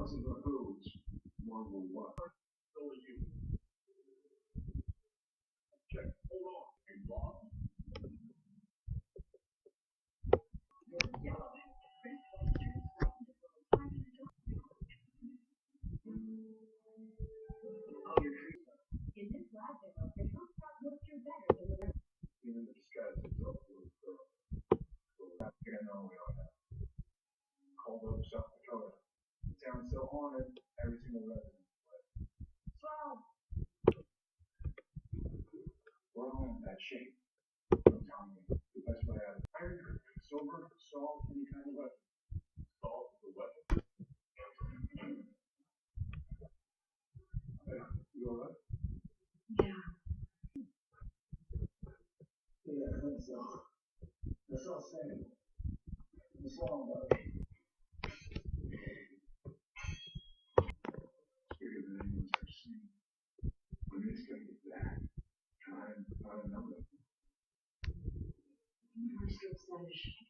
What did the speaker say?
wasn't the who's, more the what. So are you. Check. Hold on. You lost. Even the disguise itself was again, no, we don't have. Called up South Dakota. The town's so haunted, every single resident. So, we're all in bad shape. I'm telling you, the best way out of iron, silver, salt, any kind of weapon. Salt is a weapon. Hey, you alright? Yeah, I think so. That's all saying. What's wrong, buddy? Bigger than anyone's ever seen. When it's gonna get that, try and find another. I'm so excited.